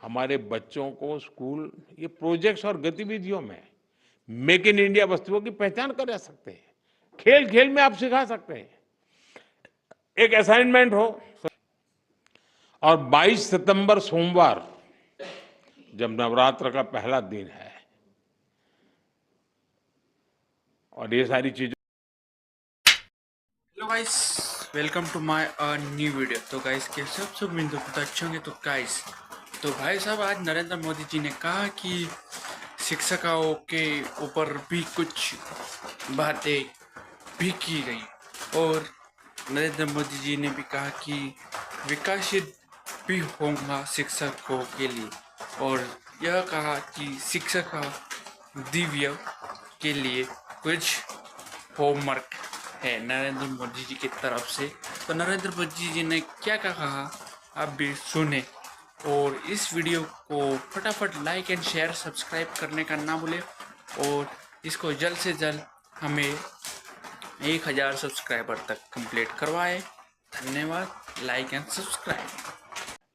हमारे बच्चों को स्कूल ये प्रोजेक्ट्स और गतिविधियों में मेक इन इंडिया वस्तुओं की पहचान करा सकते हैं। खेल खेल में आप सिखा सकते हैं। एक असाइनमेंट हो। और 22 सितंबर सोमवार जब नवरात्र का पहला दिन है और ये सारी चीजें। Hello guys, welcome to my new video. तो गाइस कैसे आप सब बिंदु बहुत अच्छे होंगे। तो गाइस तो भाई साहब, आज नरेंद्र मोदी जी ने कहा कि शिक्षकों के ऊपर भी कुछ बातें भी की गई और नरेंद्र मोदी जी ने भी कहा कि विकसित भी होगा शिक्षकों के लिए, और यह कहा कि शिक्षक दिव्य के लिए कुछ होमवर्क है नरेंद्र मोदी जी की तरफ से। तो नरेंद्र मोदी जी ने क्या कहा आप भी सुने, और इस वीडियो को फटाफट लाइक एंड शेयर सब्सक्राइब करने का ना भूले, और इसको जल्द से जल्द हमें 1000 सब्सक्राइबर तक कंप्लीट करवाए। धन्यवाद। Like and subscribe.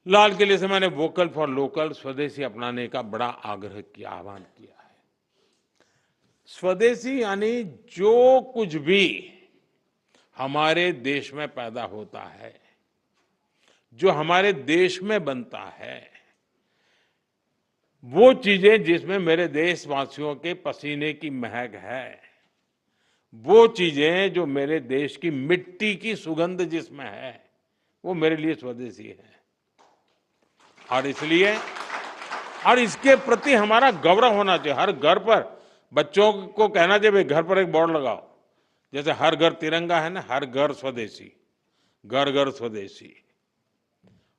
लाल किले से मैंने वोकल फॉर लोकल स्वदेशी अपनाने का बड़ा आग्रह किया, आह्वान किया है। स्वदेशी यानी जो कुछ भी हमारे देश में पैदा होता है, जो हमारे देश में बनता है, वो चीजें जिसमें मेरे देशवासियों के पसीने की महक है, वो चीजें जो मेरे देश की मिट्टी की सुगंध जिसमें है, वो मेरे लिए स्वदेशी है। और इसलिए और इसके प्रति हमारा गौरव होना चाहिए। हर घर पर बच्चों को कहना चाहिए, घर पर एक बोर्ड लगाओ, जैसे हर घर तिरंगा है ना, हर घर स्वदेशी, घर घर स्वदेशी।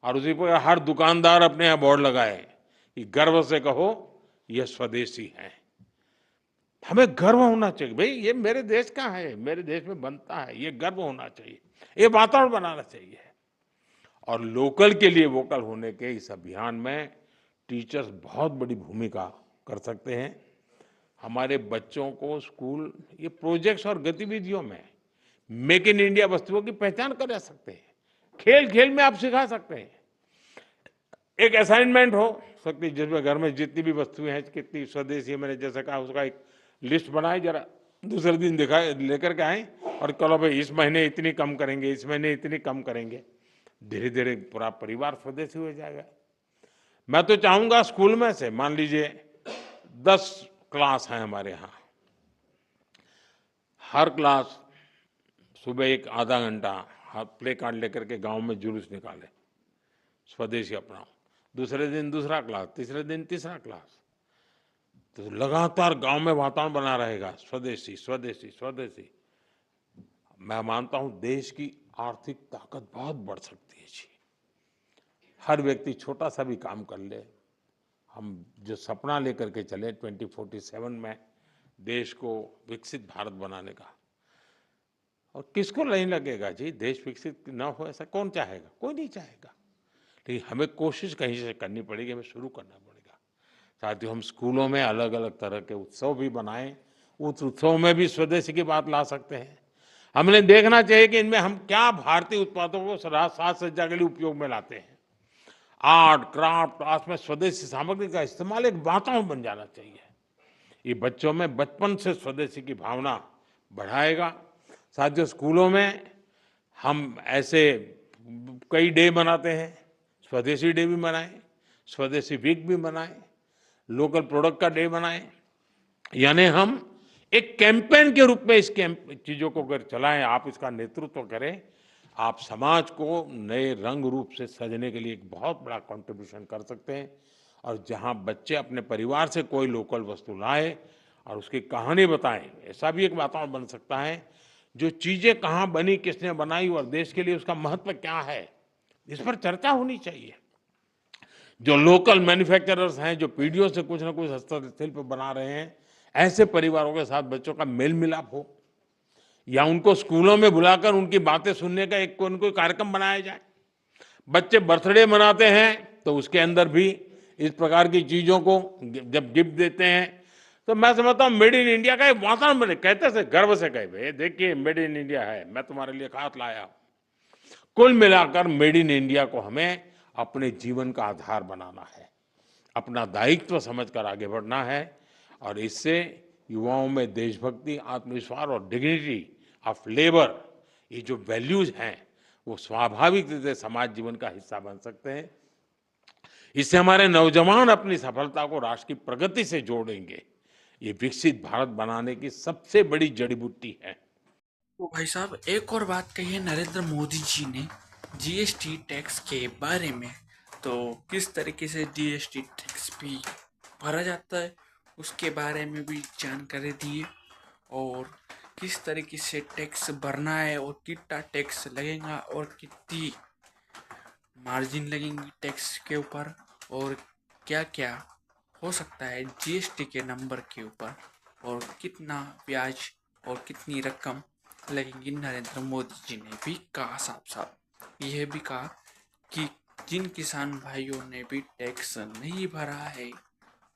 और उसी पर हर दुकानदार अपने यहाँ बोर्ड लगाए कि गर्व से कहो ये स्वदेशी है। हमें गर्व होना चाहिए, भाई ये मेरे देश का है, मेरे देश में बनता है, ये गर्व होना चाहिए, ये वातावरण बनाना चाहिए। और लोकल के लिए वोकल होने के इस अभियान में टीचर्स बहुत बड़ी भूमिका कर सकते हैं। हमारे बच्चों को स्कूल ये प्रोजेक्ट्स और गतिविधियों में मेक इन इंडिया वस्तुओं की पहचान करा सकते हैं। खेल खेल में आप सिखा सकते हैं। एक असाइनमेंट हो सकती जिसमें घर में जितनी भी वस्तुएं हैं, कितनी स्वदेशी है, मैंने जैसे कहा उसका एक लिस्ट बनाए, जरा दूसरे दिन दिखाए लेकर के आए और चलो भाई इस महीने इतनी कम करेंगे, इस महीने इतनी कम करेंगे। धीरे धीरे पूरा परिवार स्वदेशी हो जाएगा। मैं तो चाहूंगा स्कूल में से मान लीजिए 10 क्लास हैं हमारे यहाँ, हर क्लास सुबह एक आधा घंटा प्ले कार्ड लेकर के गांव में जुलूस निकाले, स्वदेशी अपनाओ। दूसरे दिन दूसरा क्लास, तीसरे दिन तीसरा क्लास। तो लगातार गांव में वातावरण बना रहेगा स्वदेशी स्वदेशी स्वदेशी। मैं मानता हूं देश की आर्थिक ताकत बहुत बढ़ सकती है जी। हर व्यक्ति छोटा सा भी काम कर ले। हम जो सपना लेकर के चले 2047 में देश को विकसित भारत बनाने का, और किसको नहीं लगेगा जी देश विकसित ना हो, ऐसा कौन चाहेगा? कोई नहीं चाहेगा। लेकिन हमें कोशिश कहीं से करनी पड़ेगी, हमें शुरू करना पड़ेगा। साथियों, हम स्कूलों में अलग अलग तरह के उत्सव भी बनाएं, उस उत्सव में भी स्वदेशी की बात ला सकते हैं। हमने देखना चाहिए कि इनमें हम क्या भारतीय उत्पादों को साज सज्जा के लिए उपयोग में लाते हैं। आर्ट क्राफ्ट आर्ट में स्वदेशी सामग्री का इस्तेमाल एक वातावरण बन जाना चाहिए। ये बच्चों में बचपन से स्वदेशी की भावना बढ़ाएगा। साथियों, स्कूलों में हम ऐसे कई डे मनाते हैं, स्वदेशी डे भी मनाएं, स्वदेशी वीक भी मनाएं, लोकल प्रोडक्ट का डे बनाएं। यानी हम एक कैंपेन के रूप में इस चीजों को अगर चलाएं, आप इसका नेतृत्व करें, आप समाज को नए रंग रूप से सजने के लिए एक बहुत बड़ा कंट्रीब्यूशन कर सकते हैं। और जहां बच्चे अपने परिवार से कोई लोकल वस्तु लाए और उसकी कहानी बताएं, ऐसा भी एक वातावरण बन सकता है। जो चीजें कहाँ बनी, किसने बनाई और देश के लिए उसका महत्व क्या है, इस पर चर्चा होनी चाहिए। जो लोकल मैन्युफैक्चरर्स हैं, जो पीढ़ियों से कुछ ना कुछ हस्तशिल्प बना रहे हैं, ऐसे परिवारों के साथ बच्चों का मेल मिलाप हो, या उनको स्कूलों में बुलाकर उनकी बातें सुनने का एक कोई कार्यक्रम बनाया जाए। बच्चे बर्थडे मनाते हैं तो उसके अंदर भी इस प्रकार की चीजों को जब गिफ्ट देते हैं, तो मैं समझता हूँ मेड इन इंडिया का एक वातावरण बने। कहते से गर्व से कहे, भाई देखिए मेड इन इंडिया है, मैं तुम्हारे लिए खास लाया हूं। कुल मिलाकर मेड इन इंडिया को हमें अपने जीवन का आधार बनाना है। अपना दायित्व समझकर आगे बढ़ना है और इससे युवाओं में देशभक्ति, आत्मविश्वास और डिग्निटी ऑफ लेबर, ये जो वैल्यूज हैं वो स्वाभाविक रूप से समाज जीवन का हिस्सा बन सकते हैं। इससे हमारे नौजवान अपनी सफलता को राष्ट्र की प्रगति से जोड़ेंगे। ये विकसित भारत बनाने की सबसे बड़ी जड़ी बूटी है। तो भाई साहब एक और बात कही है नरेंद्र मोदी जी ने जीएसटी टैक्स के बारे में। तो किस तरीके से जीएसटी टैक्स भी भरा जाता है उसके बारे में भी जानकारी दी है, और किस तरीके से टैक्स भरना है और कितना टैक्स लगेगा और कितनी मार्जिन लगेंगी टैक्स के ऊपर, और क्या क्या हो सकता है जीएसटी के नंबर के ऊपर, और कितना ब्याज और कितनी रकम लगेंगी। नरेंद्र मोदी जी ने भी कहा साफ साफ, यह भी कहा कि जिन किसान भाइयों ने भी टैक्स नहीं भरा है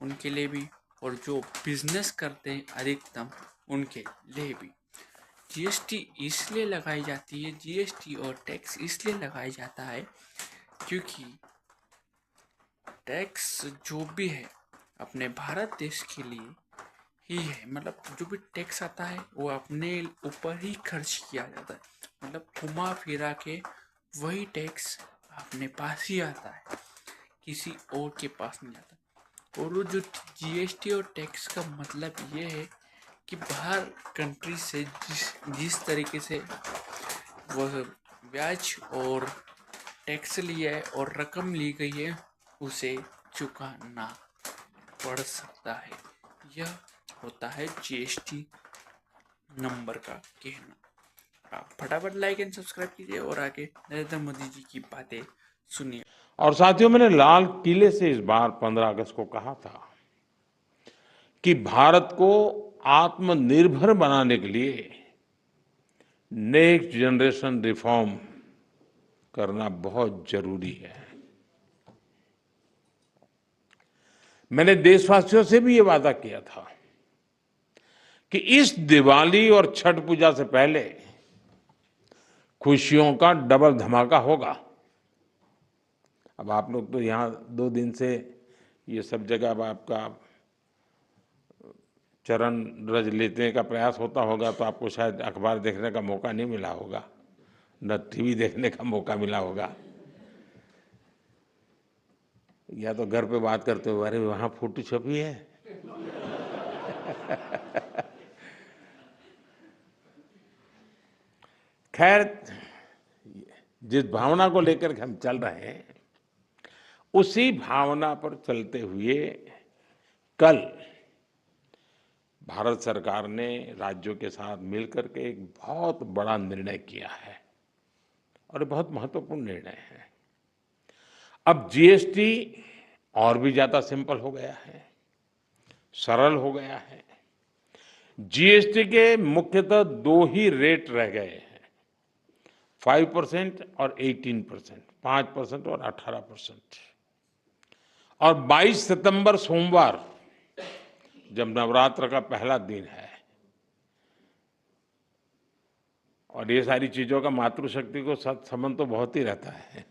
उनके लिए भी, और जो बिजनेस करते हैं अधिकतम उनके लिए भी जीएसटी इसलिए लगाई जाती है। जीएसटी और टैक्स इसलिए लगाया जाता है क्योंकि टैक्स जो भी है अपने भारत देश के लिए ही है। मतलब जो भी टैक्स आता है वो अपने ऊपर ही खर्च किया जाता है, मतलब घुमा फिरा के वही टैक्स अपने पास ही आता है, किसी और के पास नहीं आता। और वो जो जीएसटी और टैक्स का मतलब ये है कि बाहर कंट्री से जिस तरीके से वह ब्याज और टैक्स लिया है और रकम ली गई है उसे चुकाना पड़ सकता है। यह होता है जीएसटी नंबर का कहना। आप फटाफट लाइक एंड सब्सक्राइब कीजिए और आगे नरेंद्र मोदी जी की बातें सुनिए। और साथियों, मैंने लाल किले से इस बार 15 अगस्त को कहा था कि भारत को आत्मनिर्भर बनाने के लिए नेक्स्ट जनरेशन रिफॉर्म करना बहुत जरूरी है। मैंने देशवासियों से भी ये वादा किया था कि इस दिवाली और छठ पूजा से पहले खुशियों का डबल धमाका होगा। अब आप लोग तो यहाँ 2 दिन से ये सब जगह अब आपका चरण रज लेने का प्रयास होता होगा, तो आपको शायद अखबार देखने का मौका नहीं मिला होगा, न टीवी देखने का मौका मिला होगा, या तो घर पे बात करते हो अरे वहाँ फोटो छपी है। खैर, जिस भावना को लेकर के हम चल रहे हैं उसी भावना पर चलते हुए कल भारत सरकार ने राज्यों के साथ मिलकर के एक बहुत बड़ा निर्णय किया है और बहुत महत्वपूर्ण निर्णय है। अब जीएसटी और भी ज्यादा सिंपल हो गया है, सरल हो गया है। जीएसटी के मुख्यतः 2 ही रेट रह गए हैं, 5% और 18%, 5% और 18%। और 22 सितंबर सोमवार, जब नवरात्र का पहला दिन है, और ये सारी चीजों का मातृशक्ति को संबंध तो बहुत ही रहता है,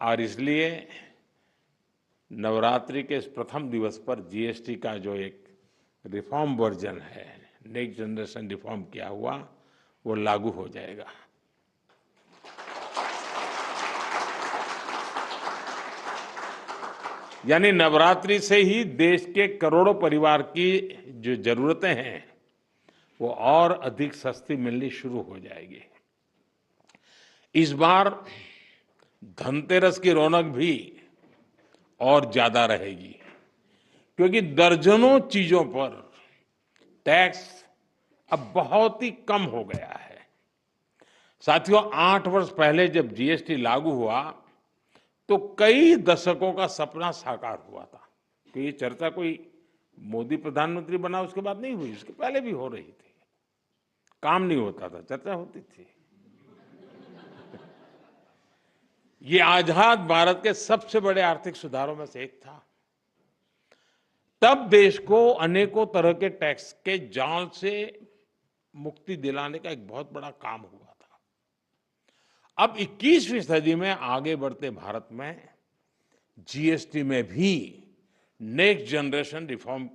और इसलिए नवरात्रि के इस प्रथम दिवस पर जीएसटी का जो एक रिफॉर्म वर्जन है, नेक्स्ट जनरेशन रिफॉर्म किया हुआ, वो लागू हो जाएगा। यानी नवरात्रि से ही देश के करोड़ों परिवार की जो जरूरतें हैं वो और अधिक सस्ती मिलनी शुरू हो जाएगी। इस बार धनतेरस की रौनक भी और ज्यादा रहेगी, क्योंकि दर्जनों चीजों पर टैक्स अब बहुत ही कम हो गया है। साथियों, 8 वर्ष पहले जब जीएसटी लागू हुआ तो कई दशकों का सपना साकार हुआ था। तो ये चर्चा कोई मोदी प्रधानमंत्री बना उसके बाद नहीं हुई, उसके पहले भी हो रही थी। काम नहीं होता था, चर्चा होती थी। ये आजाद भारत के सबसे बड़े आर्थिक सुधारों में से एक था। तब देश को अनेकों तरह के टैक्स के जाल से मुक्ति दिलाने का एक बहुत बड़ा काम हुआ था। अब 21वीं सदी में आगे बढ़ते भारत में जीएसटी में भी नेक्स्ट जनरेशन रिफॉर्म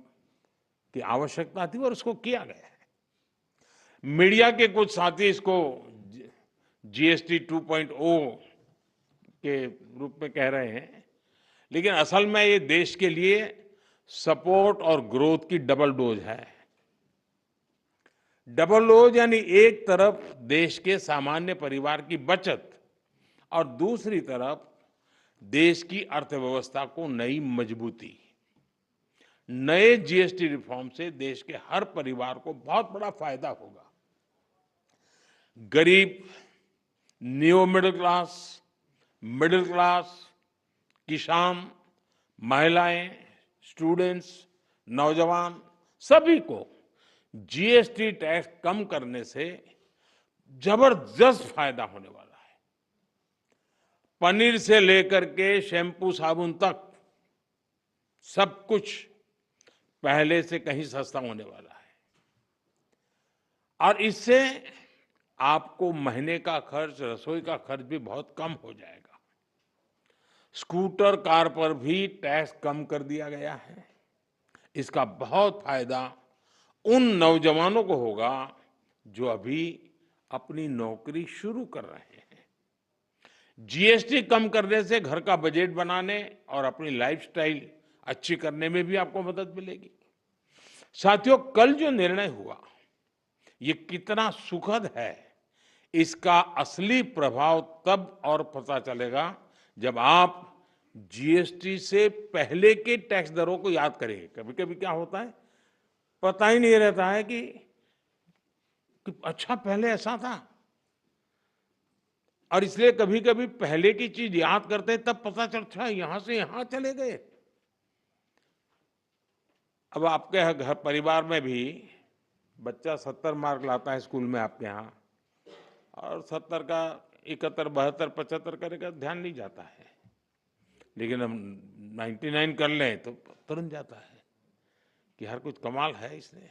की आवश्यकता थी और उसको किया गया है। मीडिया के कुछ साथी इसको जीएसटी 2.0 के रूप में कह रहे हैं, लेकिन असल में ये देश के लिए सपोर्ट और ग्रोथ की डबल डोज है। डबल डोज यानी एक तरफ देश के सामान्य परिवार की बचत और दूसरी तरफ देश की अर्थव्यवस्था को नई मजबूती। नए जीएसटी रिफॉर्म से देश के हर परिवार को बहुत बड़ा फायदा होगा। गरीब, न्यू मिडिल क्लास, किसान, महिलाएं, स्टूडेंट्स, नौजवान, सभी को जीएसटी टैक्स कम करने से जबरदस्त फायदा होने वाला है। पनीर से लेकर के शैम्पू साबुन तक सब कुछ पहले से कहीं सस्ता होने वाला है और इससे आपको महीने का खर्च, रसोई का खर्च भी बहुत कम हो जाएगा। स्कूटर, कार पर भी टैक्स कम कर दिया गया है। इसका बहुत फायदा उन नौजवानों को होगा जो अभी अपनी नौकरी शुरू कर रहे हैं। जीएसटी कम करने से घर का बजट बनाने और अपनी लाइफस्टाइल अच्छी करने में भी आपको मदद मिलेगी। साथियों, कल जो निर्णय हुआ ये कितना सुखद है, इसका असली प्रभाव तब और पता चलेगा जब आप जीएसटी से पहले के टैक्स दरों को याद करेंगे। कभी कभी क्या होता है, पता ही नहीं रहता है कि अच्छा पहले ऐसा था, और इसलिए कभी कभी पहले की चीज याद करते हैं तब पता चलता है यहां से यहां चले गए। अब आपके घर परिवार में भी बच्चा 70 मार्क लाता है स्कूल में आपके यहाँ, और 70 का 71, 72, 75 करेगा, ध्यान नहीं जाता है। लेकिन हम 99 कर लें तो तुरंत जाता है कि हर कुछ कमाल है इसने।